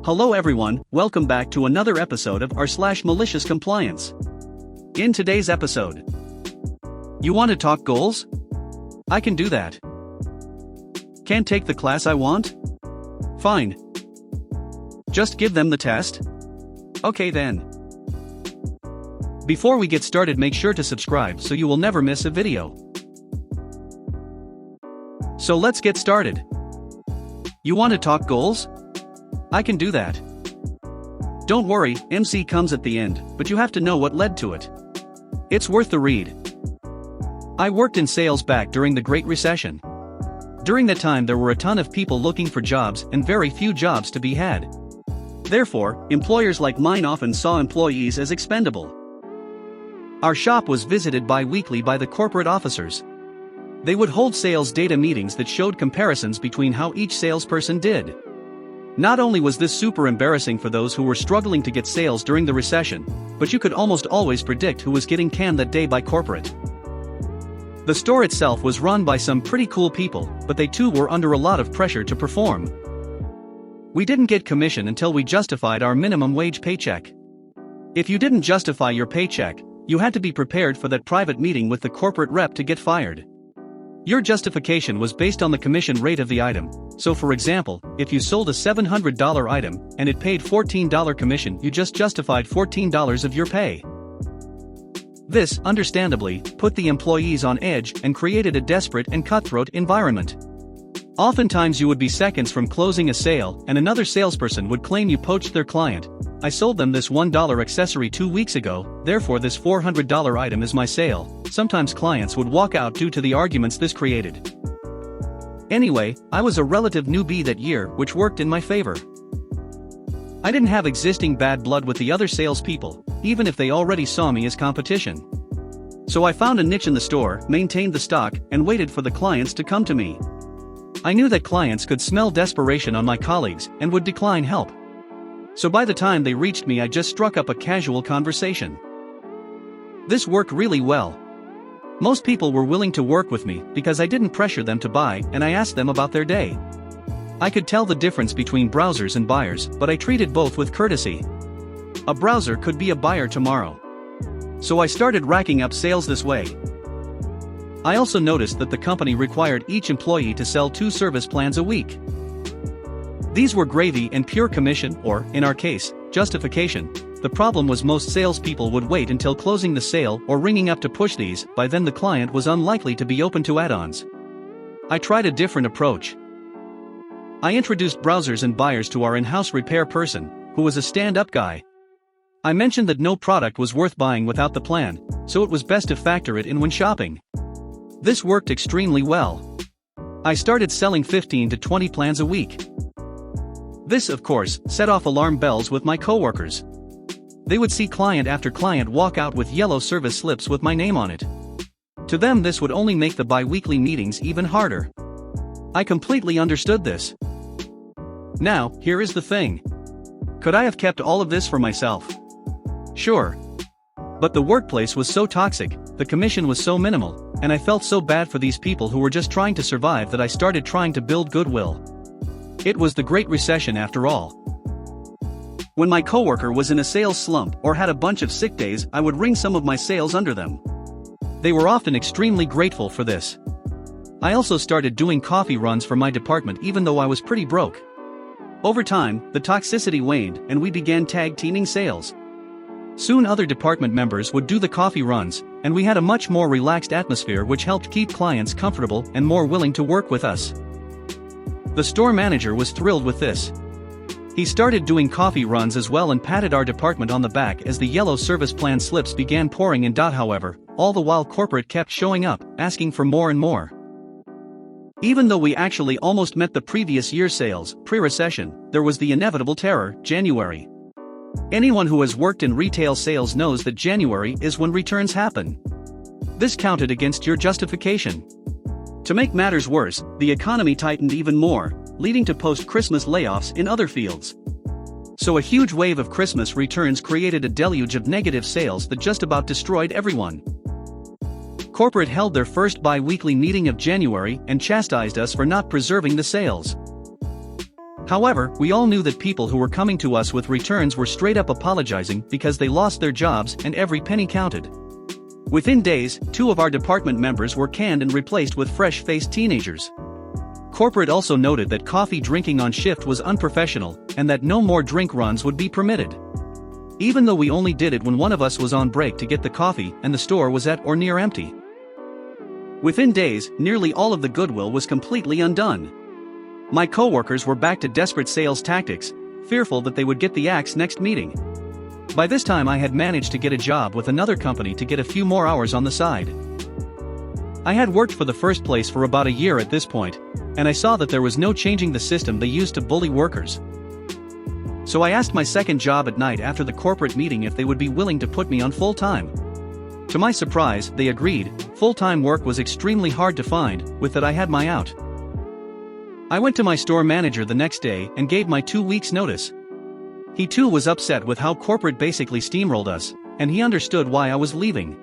Hello everyone, welcome back to another episode of r/malicious compliance. In today's episode, you want to talk goals? I can do that. Can't take the class I want? Fine. Just give them the test? Okay then. Before we get started, make sure to subscribe so you will never miss a video. So let's get started. You want to talk goals? I can do that. Don't worry, MC comes at the end, but you have to know what led to it. It's worth the read. I worked in sales back during the Great Recession. During that time there were a ton of people looking for jobs and very few jobs to be had. Therefore, employers like mine often saw employees as expendable. Our shop was visited bi-weekly by the corporate officers. They would hold sales data meetings that showed comparisons between how each salesperson did. Not only was this super embarrassing for those who were struggling to get sales during the recession, but you could almost always predict who was getting canned that day by corporate. The store itself was run by some pretty cool people, but they too were under a lot of pressure to perform. We didn't get commission until we justified our minimum wage paycheck. If you didn't justify your paycheck, you had to be prepared for that private meeting with the corporate rep to get fired. Your justification was based on the commission rate of the item, so for example, if you sold a $700 item and it paid $14 commission, you just justified $14 of your pay. This, understandably, put the employees on edge and created a desperate and cutthroat environment. Oftentimes you would be seconds from closing a sale and another salesperson would claim you poached their client. I sold them this $1 accessory 2 weeks ago, therefore this $400 item is my sale. Sometimes clients would walk out due to the arguments this created. Anyway, I was a relative newbie that year, which worked in my favor. I didn't have existing bad blood with the other salespeople, even if they already saw me as competition. So I found a niche in the store, maintained the stock, and waited for the clients to come to me. I knew that clients could smell desperation on my colleagues and would decline help. So by the time they reached me, I just struck up a casual conversation. This worked really well. Most people were willing to work with me because I didn't pressure them to buy and I asked them about their day. I could tell the difference between browsers and buyers, but I treated both with courtesy. A browser could be a buyer tomorrow. So I started racking up sales this way. I also noticed that the company required each employee to sell 2 service plans a week. These were gravy and pure commission, or, in our case, justification. The problem was most salespeople would wait until closing the sale or ringing up to push these, by then the client was unlikely to be open to add-ons. I tried a different approach. I introduced browsers and buyers to our in-house repair person, who was a stand-up guy. I mentioned that no product was worth buying without the plan, so it was best to factor it in when shopping. This worked extremely well. I started selling 15 to 20 plans a week. This, of course, set off alarm bells with my coworkers. They would see client after client walk out with yellow service slips with my name on it. To them this would only make the bi-weekly meetings even harder. I completely understood this. Now, here is the thing. Could I have kept all of this for myself? Sure. But the workplace was so toxic, the commission was so minimal, and I felt so bad for these people who were just trying to survive that I started trying to build goodwill. It was the Great Recession after all. When my coworker was in a sales slump or had a bunch of sick days, I would ring some of my sales under them. They were often extremely grateful for this. I also started doing coffee runs for my department even though I was pretty broke. Over time, the toxicity waned and we began tag teaming sales. Soon other department members would do the coffee runs, and we had a much more relaxed atmosphere which helped keep clients comfortable and more willing to work with us. The store manager was thrilled with this. He started doing coffee runs as well and patted our department on the back as the yellow service plan slips began pouring in. However, all the while corporate kept showing up, asking for more and more. Even though we actually almost met the previous year's sales, pre-recession, there was the inevitable terror, January. Anyone who has worked in retail sales knows that January is when returns happen. This counted against your justification. To make matters worse, the economy tightened even more, leading to post-Christmas layoffs in other fields. So a huge wave of Christmas returns created a deluge of negative sales that just about destroyed everyone. Corporate held their first bi-weekly meeting of January and chastised us for not preserving the sales. However, we all knew that people who were coming to us with returns were straight up apologizing because they lost their jobs and every penny counted. Within days, 2 of our department members were canned and replaced with fresh-faced teenagers. Corporate also noted that coffee drinking on shift was unprofessional and that no more drink runs would be permitted. Even though we only did it when one of us was on break to get the coffee and the store was at or near empty. Within days, nearly all of the goodwill was completely undone. My coworkers were back to desperate sales tactics, fearful that they would get the axe next meeting. By this time I had managed to get a job with another company to get a few more hours on the side. I had worked for the first place for about a year at this point, and I saw that there was no changing the system they used to bully workers. So I asked my second job at night after the corporate meeting if they would be willing to put me on full-time. To my surprise, they agreed. Full-time work was extremely hard to find, with that I had my out. I went to my store manager the next day and gave my 2 weeks notice. He too was upset with how corporate basically steamrolled us, and he understood why I was leaving.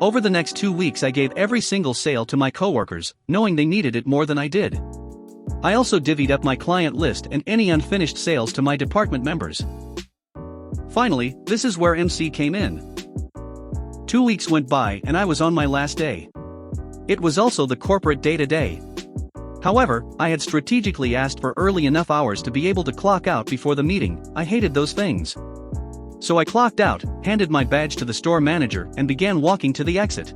Over the next 2 weeks I gave every single sale to my coworkers, knowing they needed it more than I did. I also divvied up my client list and any unfinished sales to my department members. Finally, this is where MC came in. 2 weeks went by and I was on my last day. It was also the corporate day-to-day. However, I had strategically asked for early enough hours to be able to clock out before the meeting. I hated those things. So I clocked out, handed my badge to the store manager and began walking to the exit.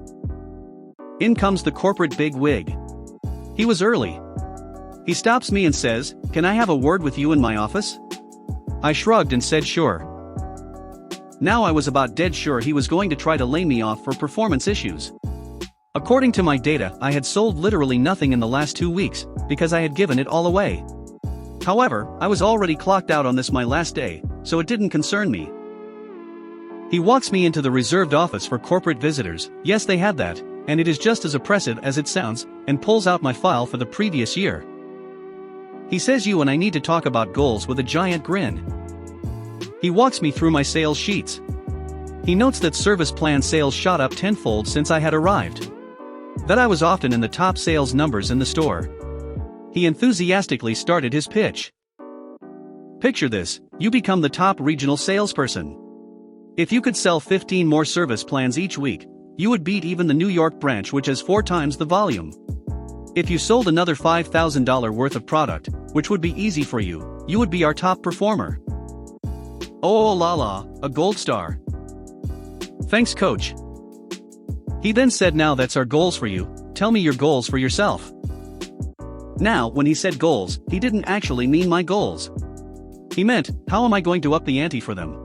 In comes the corporate big wig. He was early. He stops me and says, "Can I have a word with you in my office?" I shrugged and said sure. Now I was about dead sure he was going to try to lay me off for performance issues. According to my data, I had sold literally nothing in the last 2 weeks, because I had given it all away. However, I was already clocked out on this my last day, so it didn't concern me. He walks me into the reserved office for corporate visitors. Yes, they had that, and it is just as oppressive as it sounds, and pulls out my file for the previous year. He says you and I need to talk about goals with a giant grin. He walks me through my sales sheets. He notes that service plan sales shot up tenfold since I had arrived. That I was often in the top sales numbers in the store. He enthusiastically started his pitch. Picture this, you become the top regional salesperson. If you could sell 15 more service plans each week, you would beat even the New York branch, which has 4 times the volume. If you sold another $5,000 worth of product, which would be easy for you, you would be our top performer. Oh la la, a gold star. Thanks, coach. He then said, now that's our goals for you, tell me your goals for yourself. Now, when he said goals, he didn't actually mean my goals. He meant, how am I going to up the ante for them?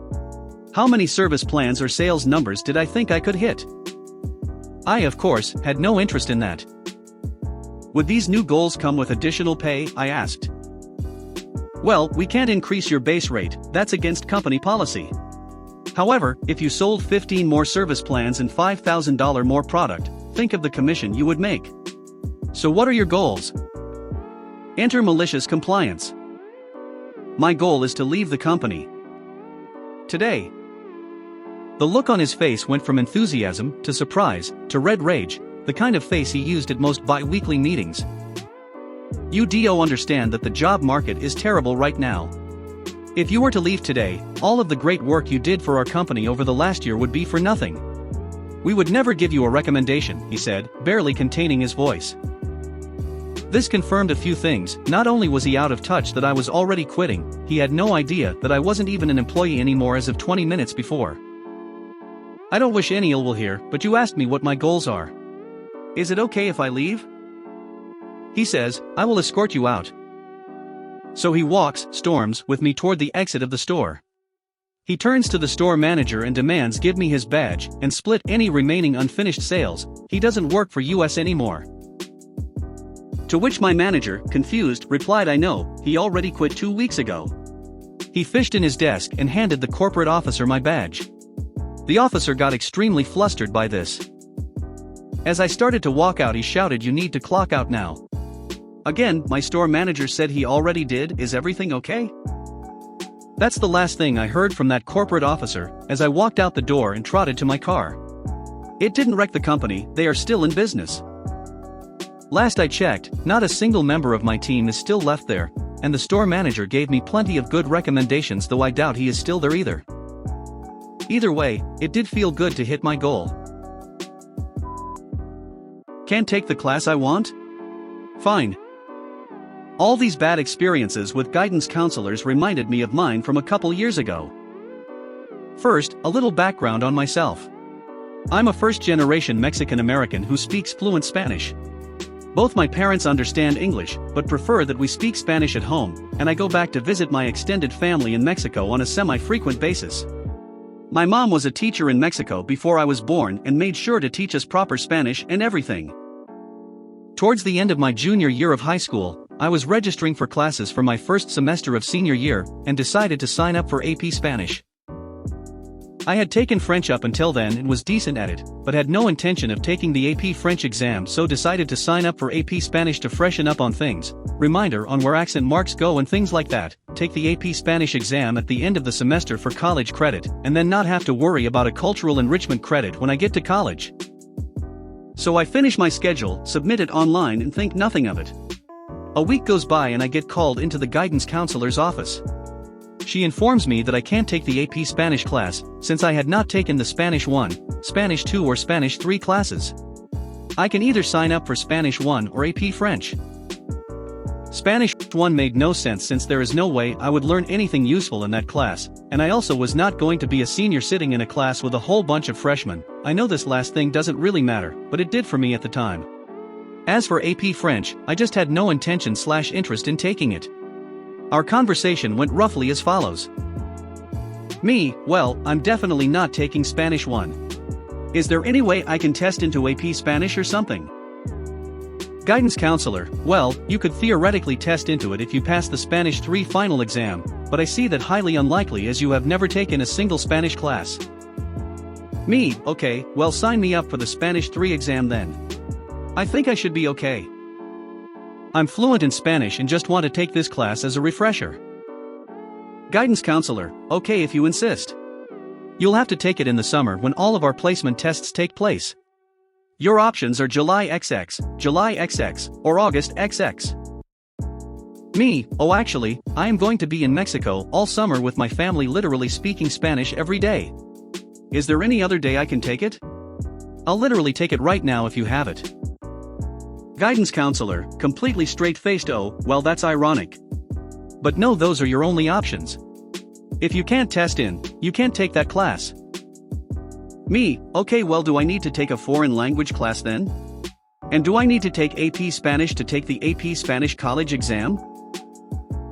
How many service plans or sales numbers did I think I could hit? I, of course, had no interest in that. Would these new goals come with additional pay? I asked. Well, we can't increase your base rate, that's against company policy. However, if you sold 15 more service plans and $5,000 more product, think of the commission you would make. So what are your goals? Enter malicious compliance. My goal is to leave the company today. The look on his face went from enthusiasm to surprise to red rage, the kind of face he used at most bi-weekly meetings. You do understand that the job market is terrible right now. If you were to leave today, all of the great work you did for our company over the last year would be for nothing. We would never give you a recommendation, he said, barely containing his voice. This confirmed a few things. Not only was he out of touch that I was already quitting, he had no idea that I wasn't even an employee anymore as of 20 minutes before. I don't wish any ill will here, but you asked me what my goals are. Is it okay if I leave? He says, I will escort you out. So he storms with me toward the exit of the store. He turns to the store manager and demands give me his badge and split any remaining unfinished sales. He doesn't work for us anymore. To which my manager, confused, replied, I know, he already quit 2 weeks ago. He fished in his desk and handed the corporate officer my badge. The officer got extremely flustered by this. As I started to walk out, he shouted, you need to clock out now. Again, my store manager said he already did. Is everything okay? That's the last thing I heard from that corporate officer as I walked out the door and trotted to my car. It didn't wreck the company, they are still in business. Last I checked, not a single member of my team is still left there, and the store manager gave me plenty of good recommendations, though I doubt he is still there either. Either way, it did feel good to hit my goal. Can't take the class I want? Fine. All these bad experiences with guidance counselors reminded me of mine from a couple years ago. First, a little background on myself. I'm a first-generation Mexican-American who speaks fluent Spanish. Both my parents understand English, but prefer that we speak Spanish at home, and I go back to visit my extended family in Mexico on a semi-frequent basis. My mom was a teacher in Mexico before I was born and made sure to teach us proper Spanish and everything. Towards the end of my junior year of high school, I was registering for classes for my first semester of senior year and decided to sign up for AP Spanish. I had taken French up until then and was decent at it, but had no intention of taking the AP French exam, so decided to sign up for AP Spanish to freshen up on things, reminder on where accent marks go and things like that, take the AP Spanish exam at the end of the semester for college credit, and then not have to worry about a cultural enrichment credit when I get to college. So I finish my schedule, submit it online and think nothing of it. A week goes by and I get called into the guidance counselor's office. She informs me that I can't take the AP Spanish class, since I had not taken the Spanish 1, Spanish 2 or Spanish 3 classes. I can either sign up for Spanish 1 or AP French. Spanish 1 made no sense since there is no way I would learn anything useful in that class, and I also was not going to be a senior sitting in a class with a whole bunch of freshmen. I know this last thing doesn't really matter, but it did for me at the time. As for AP French, I just had no intention/interest in taking it. Our conversation went roughly as follows. Me, well, I'm definitely not taking Spanish 1. Is there any way I can test into AP Spanish or something? Guidance counselor, well, you could theoretically test into it if you pass the Spanish 3 final exam, but I see that highly unlikely as you have never taken a single Spanish class. Me, okay, well sign me up for the Spanish 3 exam then. I think I should be okay. I'm fluent in Spanish and just want to take this class as a refresher. Guidance counselor, okay if you insist. You'll have to take it in the summer when all of our placement tests take place. Your options are July XX, or August XX. Me, oh actually, I am going to be in Mexico all summer with my family, literally speaking Spanish every day. Is there any other day I can take it? I'll literally take it right now if you have it. Guidance counselor, completely straight-faced, oh, well that's ironic. But no, those are your only options. If you can't test in, you can't take that class. Me, okay well do I need to take a foreign language class then? And do I need to take AP Spanish to take the AP Spanish college exam?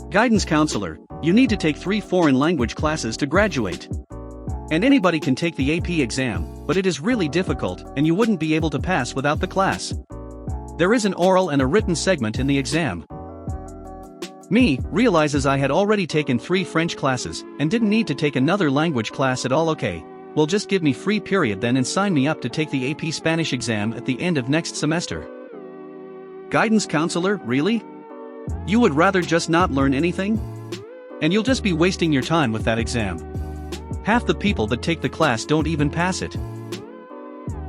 Guidance counselor, you need to take 3 foreign language classes to graduate. And anybody can take the AP exam, but it is really difficult and you wouldn't be able to pass without the class. There is an oral and a written segment in the exam. Me, realizes I had already taken 3 French classes, and didn't need to take another language class at all. Okay, well just give me free period then and sign me up to take the AP Spanish exam at the end of next semester. Guidance counselor, really? You would rather just not learn anything? And you'll just be wasting your time with that exam. Half the people that take the class don't even pass it.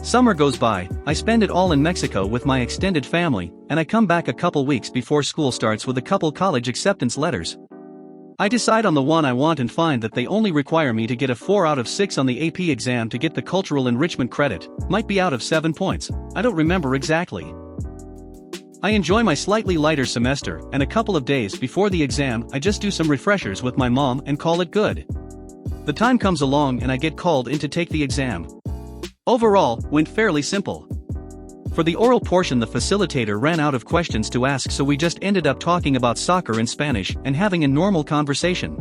Summer goes by, I spend it all in Mexico with my extended family, and I come back a couple weeks before school starts with a couple college acceptance letters. I decide on the one I want and find that they only require me to get a 4 out of 6 on the AP exam to get the cultural enrichment credit, might be out of 7 points, I don't remember exactly. I enjoy my slightly lighter semester, and a couple of days before the exam I just do some refreshers with my mom and call it good. The time comes along and I get called in to take the exam. Overall, went fairly simple. For the oral portion the facilitator ran out of questions to ask, so we just ended up talking about soccer in Spanish and having a normal conversation.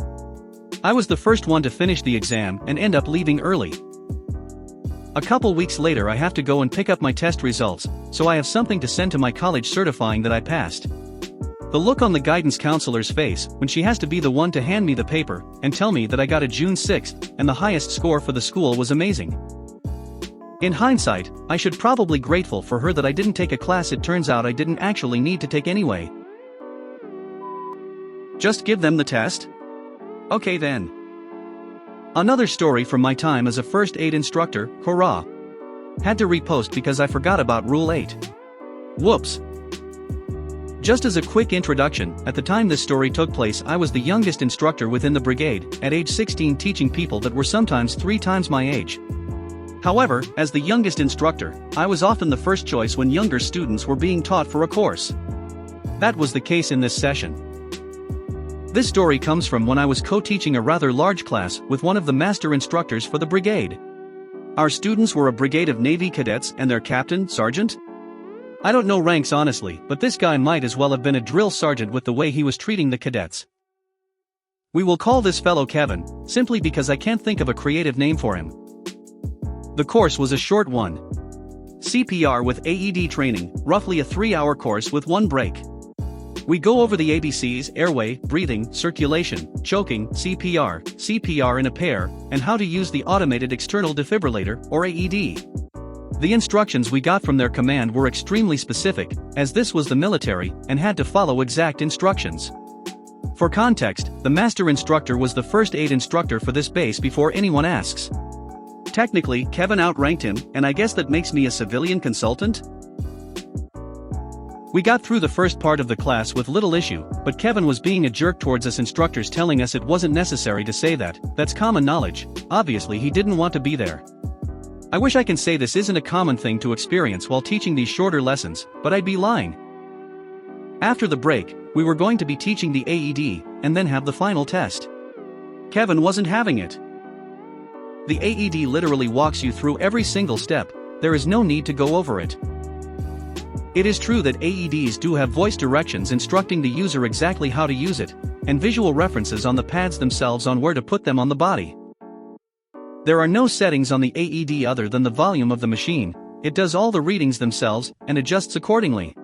I was the first one to finish the exam and end up leaving early. A couple weeks later I have to go and pick up my test results, so I have something to send to my college certifying that I passed. The look on the guidance counselor's face when she has to be the one to hand me the paper and tell me that I got a June 6th and the highest score for the school was amazing. In hindsight, I should probably grateful for her that I didn't take a class it turns out I didn't actually need to take anyway. Just give them the test? Okay then. Another story from my time as a first aid instructor, hurrah. Had to repost because I forgot about Rule 8. Whoops. Just as a quick introduction, at the time this story took place I was the youngest instructor within the brigade, at age 16 teaching people that were sometimes 3 times my age. However, as the youngest instructor, I was often the first choice when younger students were being taught for a course. That was the case in this session. This story comes from when I was co-teaching a rather large class with one of the master instructors for the brigade. Our students were a brigade of Navy cadets and their captain, sergeant. I don't know ranks honestly, but this guy might as well have been a drill sergeant with the way he was treating the cadets. We will call this fellow Kevin, simply because I can't think of a creative name for him. The course was a short one. CPR with AED training, roughly a 3-hour course with 1 break. We go over the ABCs, airway, breathing, circulation, choking, CPR in a pair, and how to use the automated external defibrillator, or AED. The instructions we got from their command were extremely specific, as this was the military, and had to follow exact instructions. For context, the master instructor was the first aid instructor for this base before anyone asks. Technically, Kevin outranked him, and I guess that makes me a civilian consultant? We got through the first part of the class with little issue, but Kevin was being a jerk towards us instructors, telling us it wasn't necessary to say that. That's common knowledge. Obviously he didn't want to be there. I wish I can say this isn't a common thing to experience while teaching these shorter lessons, but I'd be lying. After the break, we were going to be teaching the AED, and then have the final test. Kevin wasn't having it. The AED literally walks you through every single step, there is no need to go over it. It is true that AEDs do have voice directions instructing the user exactly how to use it, and visual references on the pads themselves on where to put them on the body. There are no settings on the AED other than the volume of the machine, it does all the readings themselves, and adjusts accordingly.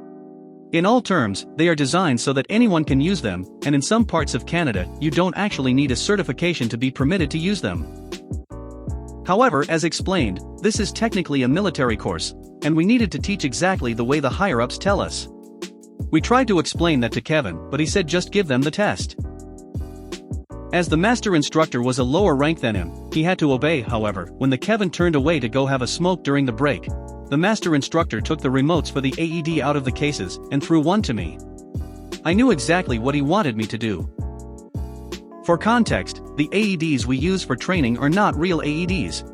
In all terms, they are designed so that anyone can use them, and in some parts of Canada, you don't actually need a certification to be permitted to use them. However, as explained, this is technically a military course, and we needed to teach exactly the way the higher-ups tell us. We tried to explain that to Kevin, but he said just give them the test. As the master instructor was a lower rank than him, he had to obey. However, when the Kevin turned away to go have a smoke during the break, the master instructor took the remotes for the AED out of the cases and threw one to me. I knew exactly what he wanted me to do. For context, the AEDs we use for training are not real AEDs.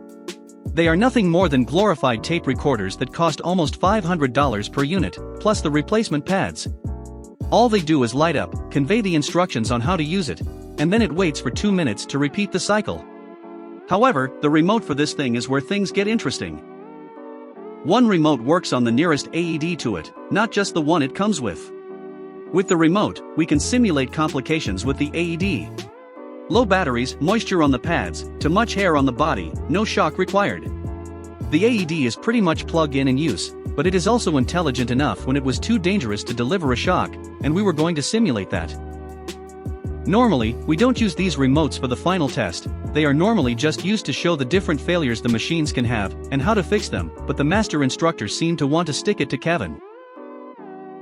They are nothing more than glorified tape recorders that cost almost $500 per unit, plus the replacement pads. All they do is light up, convey the instructions on how to use it, and then it waits for 2 minutes to repeat the cycle. However, the remote for this thing is where things get interesting. One remote works on the nearest AED to it, not just the one it comes with. With the remote, we can simulate complications with the AED. Low batteries, moisture on the pads, too much hair on the body, no shock required. The AED is pretty much plug-in and use, but it is also intelligent enough when it was too dangerous to deliver a shock, and we were going to simulate that. Normally, we don't use these remotes for the final test, they are normally just used to show the different failures the machines can have, and how to fix them, but the master instructor seemed to want to stick it to Kevin.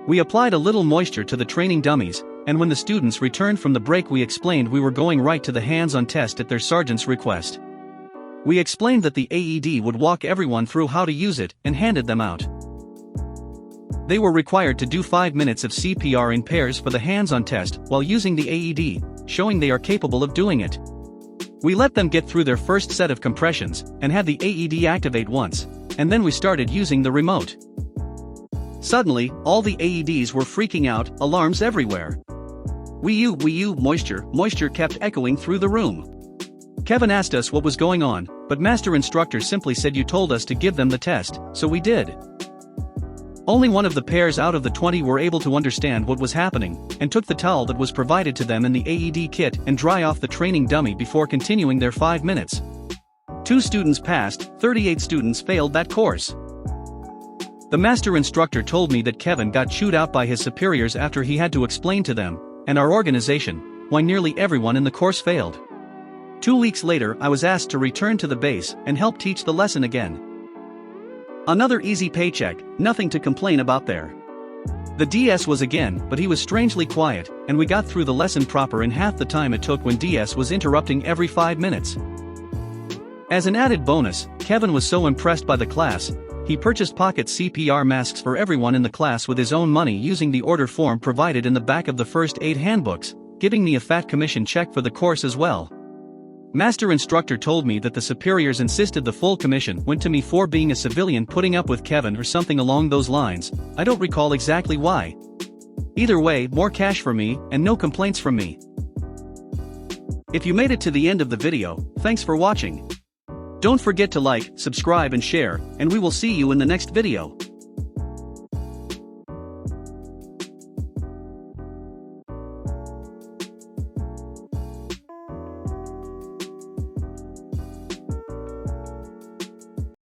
We applied a little moisture to the training dummies, and when the students returned from the break we explained we were going right to the hands-on test at their sergeant's request. We explained that the AED would walk everyone through how to use it, and handed them out. They were required to do 5 minutes of CPR in pairs for the hands-on test while using the AED, showing they are capable of doing it. We let them get through their first set of compressions, and had the AED activate once, and then we started using the remote. Suddenly, all the AEDs were freaking out, alarms everywhere. Moisture kept echoing through the room. Kevin asked us what was going on, but master instructor simply said you told us to give them the test, so we did. Only one of the pairs out of the 20 were able to understand what was happening, and took the towel that was provided to them in the AED kit and dry off the training dummy before continuing their 5 minutes. 2 students passed, 38 students failed that course. The master instructor told me that Kevin got chewed out by his superiors after he had to explain to them, and our organization, why nearly everyone in the course failed. 2 weeks later I was asked to return to the base and help teach the lesson again. Another easy paycheck, nothing to complain about there. The DS was again, but he was strangely quiet, and we got through the lesson proper in half the time it took when DS was interrupting every 5 minutes. As an added bonus, Kevin was so impressed by the class, He purchased pocket CPR masks for everyone in the class with his own money using the order form provided in the back of the first aid handbooks, giving me a fat commission check for the course as well. Master instructor told me that the superiors insisted the full commission went to me for being a civilian putting up with Kevin or something along those lines. I don't recall exactly why. Either way, more cash for me, and no complaints from me. If you made it to the end of the video, thanks for watching. Don't forget to like, subscribe and share, and we will see you in the next video.